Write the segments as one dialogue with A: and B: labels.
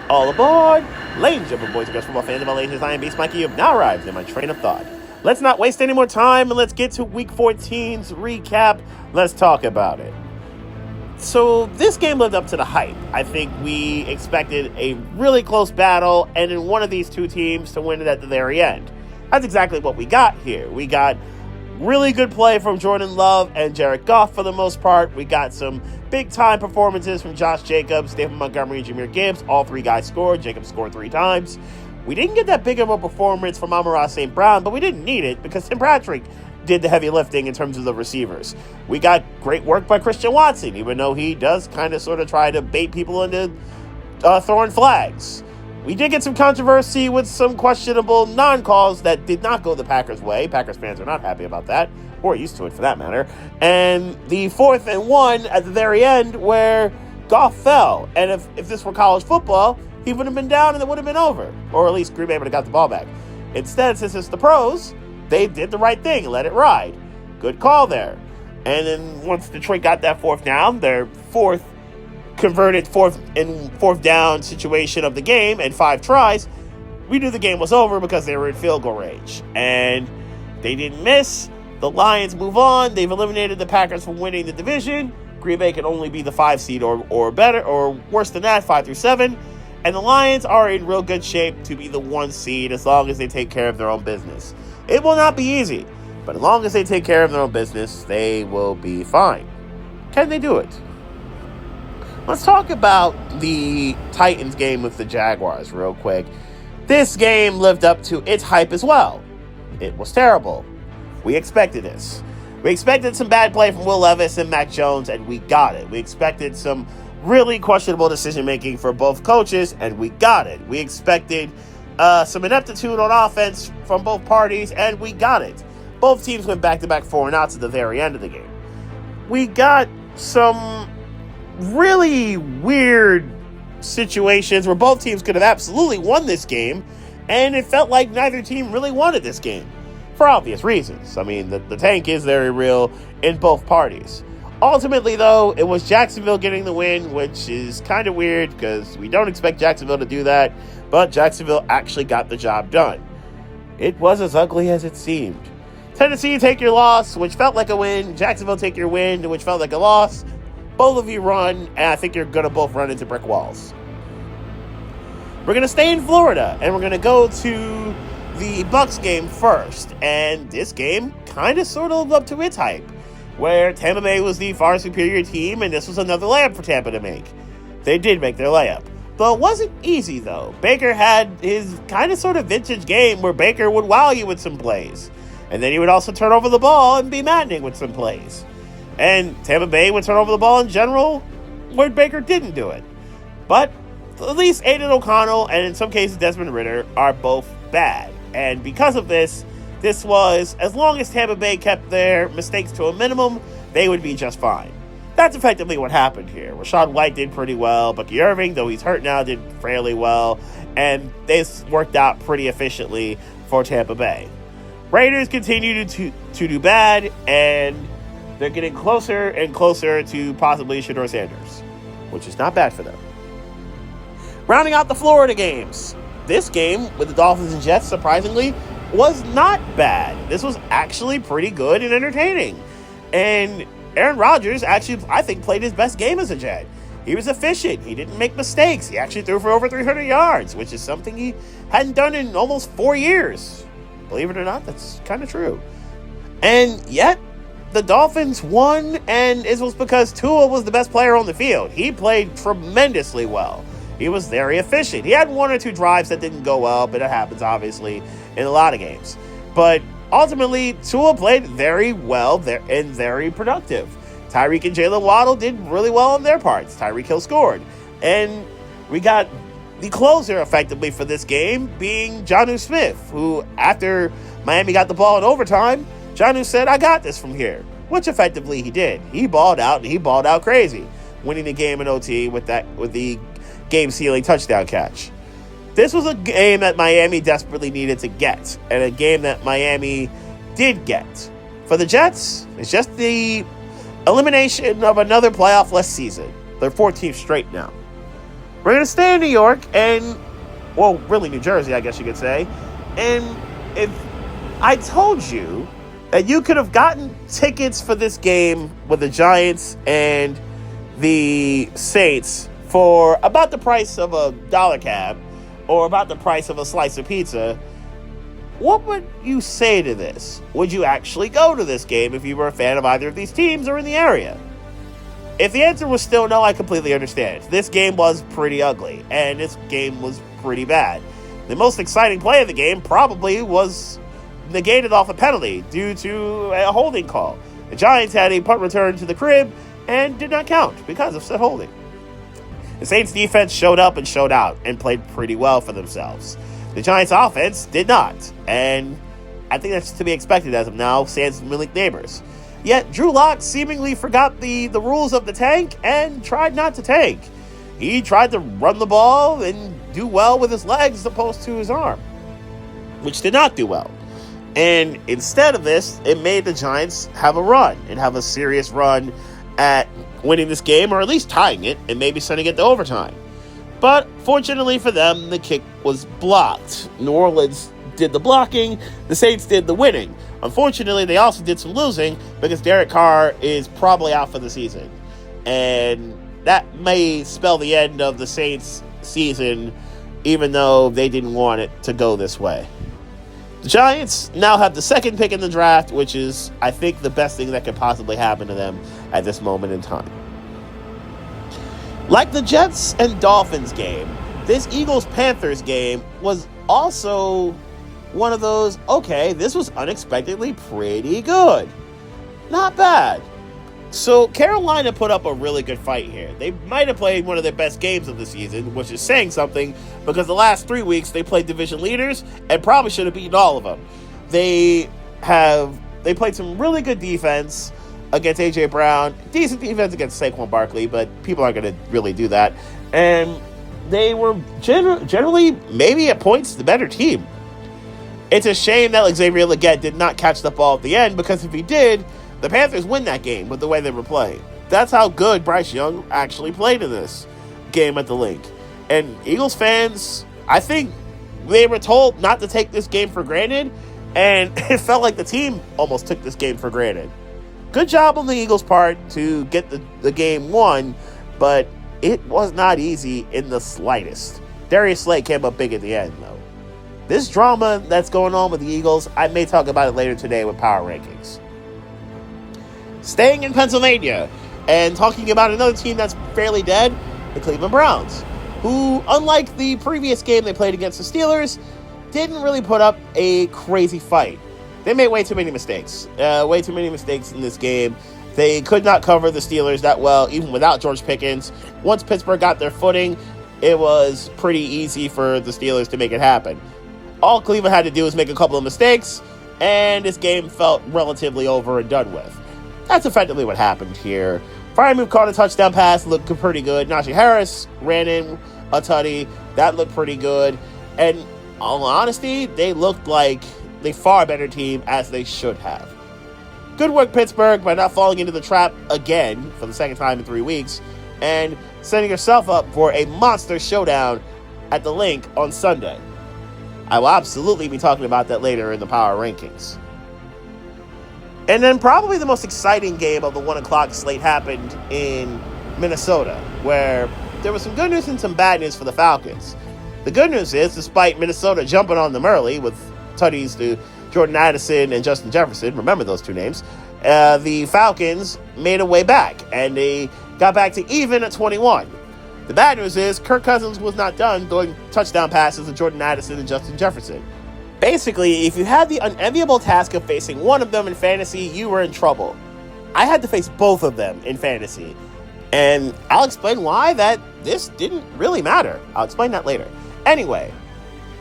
A: All aboard! Ladies and gentlemen, boys and girls, football fans of all ages, I am Beast Mikey. You've now arrived in my train of thought. Let's not waste any more time and let's get to Week 14's recap. Let's talk about it. So this game lived up to the hype. I think we expected a really close battle and in one of these two teams to win it at the very end. That's exactly what we got here. We got really good play from Jordan Love and Jared Goff for the most part. We got some big-time performances from Josh Jacobs, David Montgomery, and Jahmyr Gibbs. All three guys scored. Jacobs scored 3 times. We didn't get that big of a performance from Amon-Ra St. Brown, but we didn't need it because Tim Patrick did the heavy lifting in terms of the receivers. We got great work by Christian Watson, even though he does kind of sort of try to bait people into throwing flags. We did get some controversy with some questionable non-calls that did not go the Packers' way. Packers fans are not happy about that, or used to it for that matter. And the 4th and 1 at the very end where Goff fell. And if this were college football, he would have been down and it would have been over. Or at least Green Bay would have got the ball back. Instead, since it's the pros, they did the right thing and let it ride. Good call there. And then once Detroit got that 4th down, their converted fourth down situation of the game and 5 tries, we knew the game was over because they were in field goal range. And they didn't miss. The Lions move on. They've eliminated the Packers from winning the division. Green Bay can only be the 5 seed or better, or worse than that, 5 through 7. And the Lions are in real good shape to be the 1 seed as long as they take care of their own business. It will not be easy, but as long as they take care of their own business, they will be fine. Can they do it? Let's talk about the Titans game with the Jaguars real quick. This game lived up to its hype as well. It was terrible. We expected this. We expected some bad play from Will Levis and Mac Jones, and we got it. We expected some really questionable decision-making for both coaches, and we got it. We expected some ineptitude on offense from both parties, and we got it. Both teams went back-to-back 4-and-outs at the very end of the game. We got some really weird situations where both teams could have absolutely won this game, and it felt like neither team really wanted this game for obvious reasons. I mean, the tank is very real in both parties. Ultimately, though, it was Jacksonville getting the win, which is kind of weird because we don't expect Jacksonville to do that, but Jacksonville actually got the job done. It was as ugly as it seemed. Tennessee, take your loss, which felt like a win. Jacksonville, take your win, which felt like a loss. Both of you run, and I think you're going to both run into brick walls. We're going to stay in Florida, and we're going to go to the Bucs game first. And this game kind of sort of lived up to its hype, where Tampa Bay was the far superior team, and this was another layup for Tampa to make. They did make their layup. But it wasn't easy, though. Baker had his kind of sort of vintage game where Baker would wow you with some plays. And then he would also turn over the ball and be maddening with some plays. And Tampa Bay would turn over the ball in general where Baker didn't do it. But at least Aiden O'Connell and in some cases Desmond Ridder are both bad. And because of this was, as long as Tampa Bay kept their mistakes to a minimum, they would be just fine. That's effectively what happened here. Rachaad White did pretty well. Bucky Irving, though he's hurt now, did fairly well. And this worked out pretty efficiently for Tampa Bay. Raiders continue to do bad, and they're getting closer and closer to possibly Shedeur Sanders, which is not bad for them. Rounding out the Florida games. This game with the Dolphins and Jets, surprisingly, was not bad. This was actually pretty good and entertaining. And Aaron Rodgers actually, I think, played his best game as a Jet. He was efficient. He didn't make mistakes. He actually threw for over 300 yards, which is something he hadn't done in almost 4 years. Believe it or not, that's kind of true. And yet, the Dolphins won, and it was because Tua was the best player on the field. He played tremendously well. He was very efficient. He had 1 or 2 drives that didn't go well, but it happens, obviously, in a lot of games. But ultimately, Tua played very well there and very productive. Tyreek and Jalen Waddle did really well on their parts. Tyreek Hill scored. And we got the closer, effectively, for this game being Jonnu Smith, who, after Miami got the ball in overtime, Jonnu said, "I got this from here," which effectively he did. He balled out, and he balled out crazy, winning the game in OT with the game-sealing touchdown catch. This was a game that Miami desperately needed to get, and a game that Miami did get. For the Jets, it's just the elimination of another playoff-less season. They're 14th straight now. We're going to stay in New York and, well, really New Jersey, I guess you could say. And if I told you that you could have gotten tickets for this game with the Giants and the Saints for about the price of a dollar cab or about the price of a slice of pizza, what would you say to this? Would you actually go to this game if you were a fan of either of these teams or in the area? If the answer was still no, I completely understand. This game was pretty ugly, and this game was pretty bad. The most exciting play of the game probably was negated off a penalty due to a holding call. The Giants had a punt return to the crib and did not count because of said holding. The Saints defense showed up and showed out and played pretty well for themselves. The Giants offense did not, and I think that's to be expected as of now, sans Malik Neighbors. Yet Drew Lock seemingly forgot the rules of the tank and tried not to tank. He tried to run the ball and do well with his legs as opposed to his arm, which did not do well. And instead of this, it made the Giants have a run and have a serious run at winning this game, or at least tying it and maybe sending it to overtime. But fortunately for them, the kick was blocked. New Orleans did the blocking, the Saints did the winning. Unfortunately, they also did some losing because Derek Carr is probably out for the season. And that may spell the end of the Saints season, even though they didn't want it to go this way. The Giants now have the second pick in the draft, which is, I think, the best thing that could possibly happen to them at this moment in time. Like the Jets and Dolphins game, this Eagles-Panthers game was also one of those, okay, this was unexpectedly pretty good. Not bad. So Carolina put up a really good fight here. They might have played one of their best games of the season, which is saying something because the last 3 weeks they played division leaders and probably should have beaten all of them. They played some really good defense against A.J. Brown, decent defense against Saquon Barkley, but people aren't going to really do that. And they were generally, maybe at points, the better team. It's a shame that Xavier Legette did not catch the ball at the end, because if he did, the Panthers win that game with the way they were playing. That's how good Bryce Young actually played in this game at the Link. And Eagles fans, I think they were told not to take this game for granted, and it felt like the team almost took this game for granted. Good job on the Eagles' part to get the game won, but it was not easy in the slightest. Darius Slay came up big at the end, though. This drama that's going on with the Eagles, I may talk about it later today with Power Rankings. Staying in Pennsylvania and talking about another team that's fairly dead, the Cleveland Browns, who, unlike the previous game they played against the Steelers, didn't really put up a crazy fight. They made way too many mistakes. In this game. They could not cover the Steelers that well, even without George Pickens. Once Pittsburgh got their footing, it was pretty easy for the Steelers to make it happen. All Cleveland had to do was make a couple of mistakes, and this game felt relatively over and done with. That's effectively what happened here. Freiermuth caught a touchdown pass, looked pretty good. Najee Harris ran in a tutty. That looked pretty good. And in all honesty, they looked like a far better team, as they should have. Good work, Pittsburgh, by not falling into the trap again for the second time in 3 weeks and setting yourself up for a monster showdown at the Link on Sunday. I will absolutely be talking about that later in the Power Rankings. And then probably the most exciting game of the 1 o'clock slate happened in Minnesota, where there was some good news and some bad news for the Falcons. The good news is, despite Minnesota jumping on them early with tutties to Jordan Addison and Justin Jefferson, remember those two names, the Falcons made a way back, and they got back to even at 21. The bad news is Kirk Cousins was not done throwing touchdown passes to Jordan Addison and Justin Jefferson. Basically, if you had the unenviable task of facing one of them in fantasy, you were in trouble. I had to face both of them in fantasy, and I'll explain why that this didn't really matter. I'll explain that later. Anyway,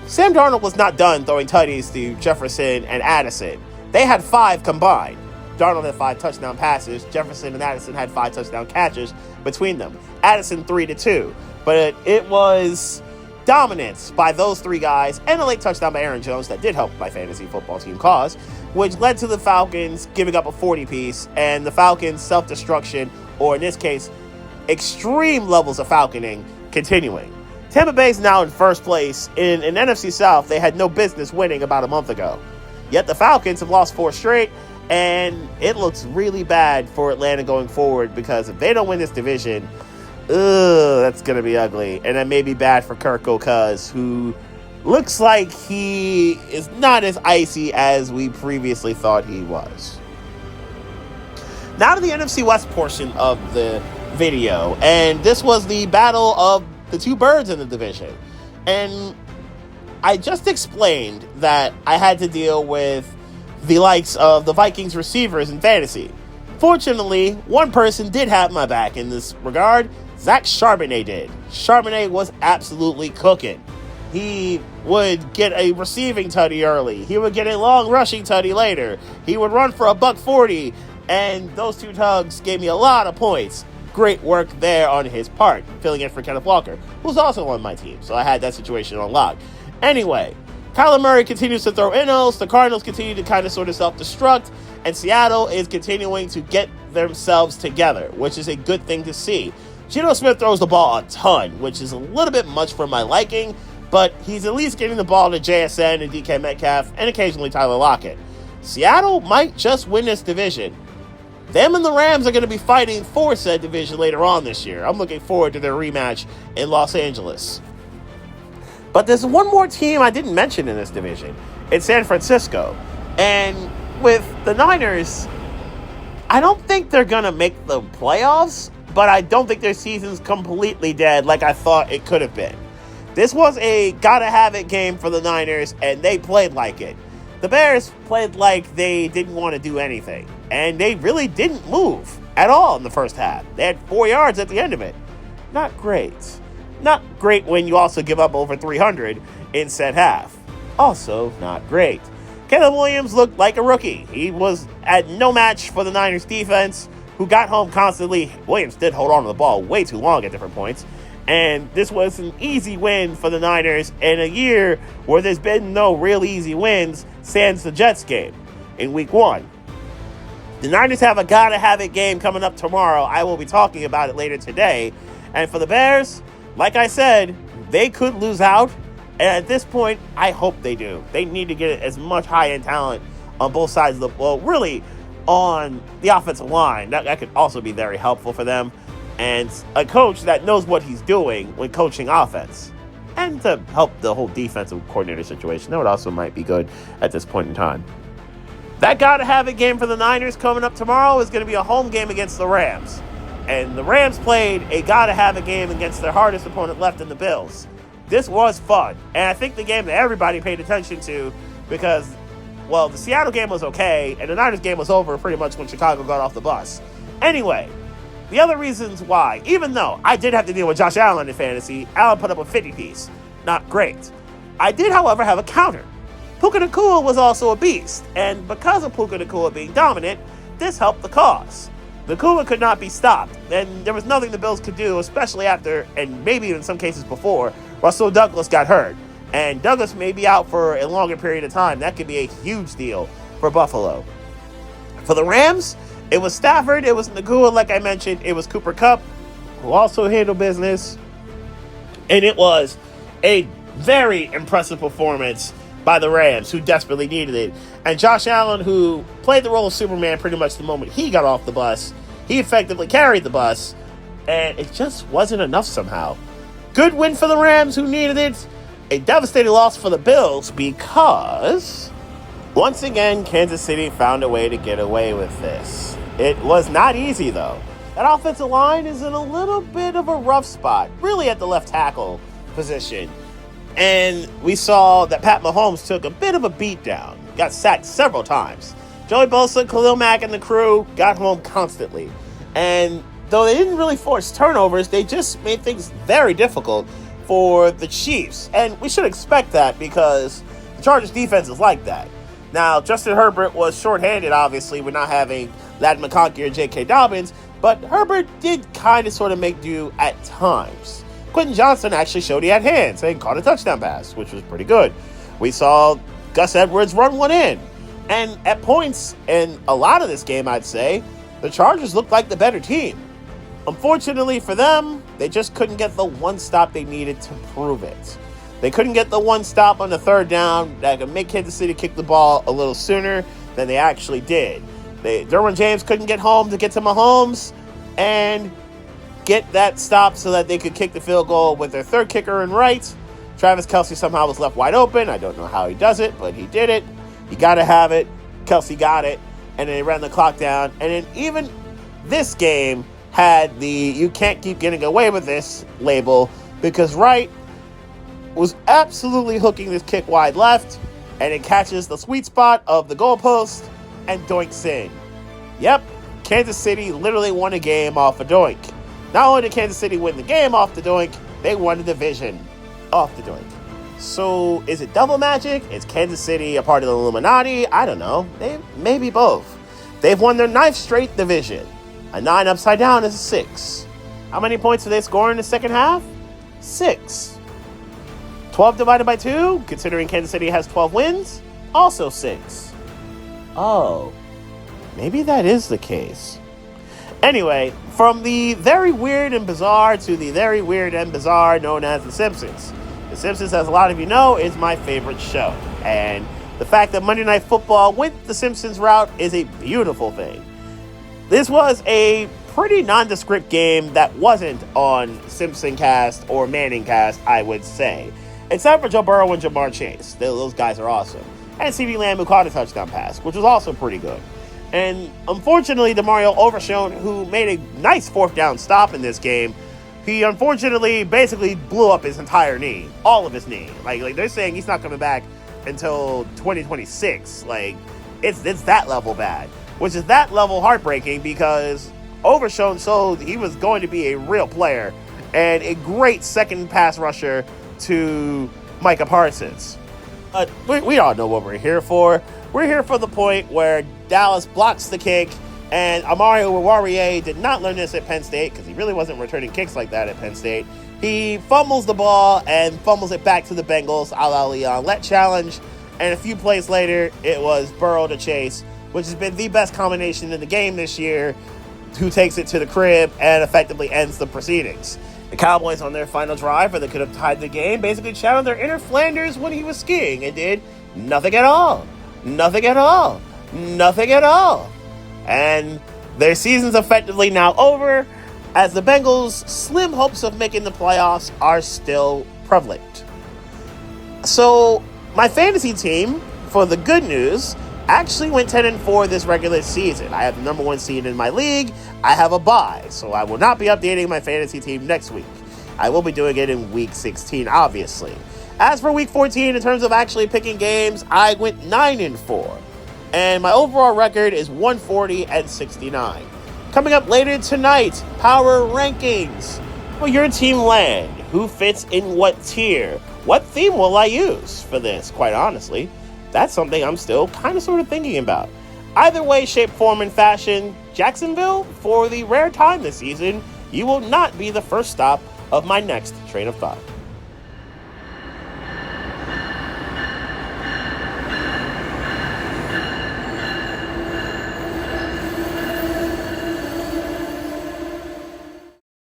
A: Sam Darnold was not done throwing tutties to Jefferson and Addison. They had 5 combined. Darnold had 5 touchdown passes. Jefferson and Addison had 5 touchdown catches between them. Addison 3-2. But it was dominance by those 3 guys and a late touchdown by Aaron Jones that did help my fantasy football team cause, which led to the Falcons giving up a 40-piece and the Falcons' self-destruction, or in this case, extreme levels of falconing, continuing. Tampa Bay is now in first place in an NFC South they had no business winning about a month ago. Yet the Falcons have lost 4 straight, and it looks really bad for Atlanta going forward, because if they don't win this division, that's going to be ugly. And that may be bad for Kirko Cuz, who looks like he is not as icy as we previously thought he was. Now to the NFC West portion of the video, and this was the battle of the 2 birds in the division. And I just explained that I had to deal with the likes of the Vikings receivers in fantasy. Fortunately, one person did have my back in this regard. Zach Charbonnet did. Charbonnet was absolutely cooking. He would get a receiving tutty early. He would get a long rushing tutty later. He would run for $140, and those 2 tugs gave me a lot of points. Great work there on his part, filling in for Kenneth Walker, who's also on my team, so I had that situation on lock. Anyway, Kyler Murray continues to throw in-os, the Cardinals continue to kind of sort of self-destruct, and Seattle is continuing to get themselves together, which is a good thing to see. Geno Smith throws the ball a ton, which is a little bit much for my liking, but he's at least getting the ball to JSN and DK Metcalf, and occasionally Tyler Lockett. Seattle might just win this division. Them and the Rams are going to be fighting for said division later on this year. I'm looking forward to their rematch in Los Angeles. But there's one more team I didn't mention in this division. It's San Francisco. And with the Niners, I don't think they're going to make the playoffs, but I don't think their season's completely dead like I thought it could have been. This was a gotta-have-it game for the Niners, and they played like it. The Bears played like they didn't want to do anything, and they really didn't move at all in the first half. They had 4 yards at the end of it. Not great. Not great when you also give up over 300 in said half. Also not great. Caleb Williams looked like a rookie. He was at no match for the Niners defense, who got home constantly. Williams did hold on to the ball way too long at different points. And this was an easy win for the Niners in a year where there's been no real easy wins sans the Jets game in week 1. The Niners have a gotta-have-it game coming up tomorrow. I will be talking about it later today. And for the Bears, like I said, they could lose out. And at this point, I hope they do. They need to get as much high-end talent on both sides of the ball, really on the offensive line. That could also be very helpful for them. And a coach that knows what he's doing when coaching offense. And to help the whole defensive coordinator situation. That would also might be good at this point in time. That gotta-have-it game for the Niners coming up tomorrow is going to be a home game against the Rams. And the Rams played a gotta-have-it game against their hardest opponent left in the Bills. This was fun. And I think the game that everybody paid attention to because, well, the Seattle game was okay, and the Niners game was over pretty much when Chicago got off the bus. Anyway, the other reasons why, even though I did have to deal with Josh Allen in fantasy, Allen put up a 50-piece. Not great. I did, however, have a counter. Puka Nacua was also a beast, and because of Puka Nacua being dominant, this helped the cause. Nacua could not be stopped, and there was nothing the Bills could do, especially after, and maybe in some cases before, Russell Douglas got hurt. And Douglas may be out for a longer period of time. That could be a huge deal for Buffalo. For the Rams, it was Stafford, it was Nacua, like I mentioned, it was Cooper Kupp, who also handled business. And it was a very impressive performance by the Rams, who desperately needed it. And Josh Allen, who played the role of Superman pretty much the moment he got off the bus, he effectively carried the bus, and it just wasn't enough somehow. Good win for the Rams, who needed it. A devastating loss for the Bills because, once again, Kansas City found a way to get away with this. It was not easy, though. That offensive line is in a little bit of a rough spot, really at the left tackle position. And we saw that Pat Mahomes took a bit of a beatdown, got sacked several times. Joey Bosa, Khalil Mack, and the crew got home constantly. And though they didn't really force turnovers, they just made things very difficult for the Chiefs. And we should expect that because the Chargers defense is like that. Now, Justin Herbert was shorthanded, obviously, with not having Ladd McConkey or J.K. Dobbins, but Herbert did kind of sort of make do at times. Quentin Johnson actually showed he had hands and caught a touchdown pass, which was pretty good. We saw Gus Edwards run one in. And at points in a lot of this game, I'd say, the Chargers looked like the better team. Unfortunately for them, they just couldn't get the one stop they needed to prove it. They couldn't get the one stop on the third down that could make Kansas City kick the ball a little sooner than they actually did. Derwin James couldn't get home to get to Mahomes and get that stop so that they could kick the field goal with their third kicker in right. Travis Kelce somehow was left wide open. I don't know how he does it, but he did it. You got to have it. Kelce got it. And then they ran the clock down. And then even this game had the "you can't keep getting away with this" label, because Wright was absolutely hooking this kick wide left, and it catches the sweet spot of the goalpost and doinks in. Yep, Kansas City literally won a game off a doink. Not only did Kansas City win the game off the doink, they won the division off the doink. So is it double magic? Is Kansas City a part of the Illuminati? I don't know. Maybe both. They've won their 9th straight division. A 9 upside down is a 6. How many points did they score in the second half? 6. 12 divided by 2, considering Kansas City has 12 wins, also 6. Oh, maybe that is the case. Anyway, from the very weird and bizarre to the very weird and bizarre known as The Simpsons. The Simpsons, as a lot of you know, is my favorite show. And the fact that Monday Night Football went the Simpsons route is a beautiful thing. This was a pretty nondescript game that wasn't on Simpson Cast or Manning Cast, I would say. Except for Joe Burrow and Jamar Chase. Those guys are awesome. And CeeDee Lamb, who caught a touchdown pass, which was also pretty good. And unfortunately, DeMario Overshown, who made a nice 4th down stop in this game, he unfortunately basically blew up his entire knee. All of his knee. Like they're saying he's not coming back until 2026. Like, it's that level bad. Which is that level heartbreaking, because Overshown showed he was going to be a real player and a great second pass rusher to Micah Parsons. But we all know what we're here for. We're here for the point where Dallas blocks the kick, and Amari Oruwariye did not learn this at Penn State, because he really wasn't returning kicks like that at Penn State. He fumbles the ball and fumbles it back to the Bengals, a la Leon Lett challenge, and a few plays later, it was Burrow to Chase, which has been the best combination in the game this year, who takes it to the crib and effectively ends the proceedings. The Cowboys, on their final drive, where they could have tied the game, basically channeled their inner Flanders when he was skiing and did nothing at all. Nothing at all. Nothing at all. And their season's effectively now over, as the Bengals' slim hopes of making the playoffs are still prevalent. So, my fantasy team, for the good news, actually went 10-4 this regular season. I have the number 1 seed in my league. I have a bye, so I will not be updating my fantasy team next week. I will be doing it in week 16, obviously. As for week 14, in terms of actually picking games, I went 9-4. And my overall record is 140-69. Coming up later tonight, power rankings. Will your team land? Who fits in what tier? What theme will I use for this, quite honestly? That's something I'm still kind of sort of thinking about. Either way, shape, form, and fashion, Jacksonville, for the rare time this season, you will not be the first stop of my next train of thought.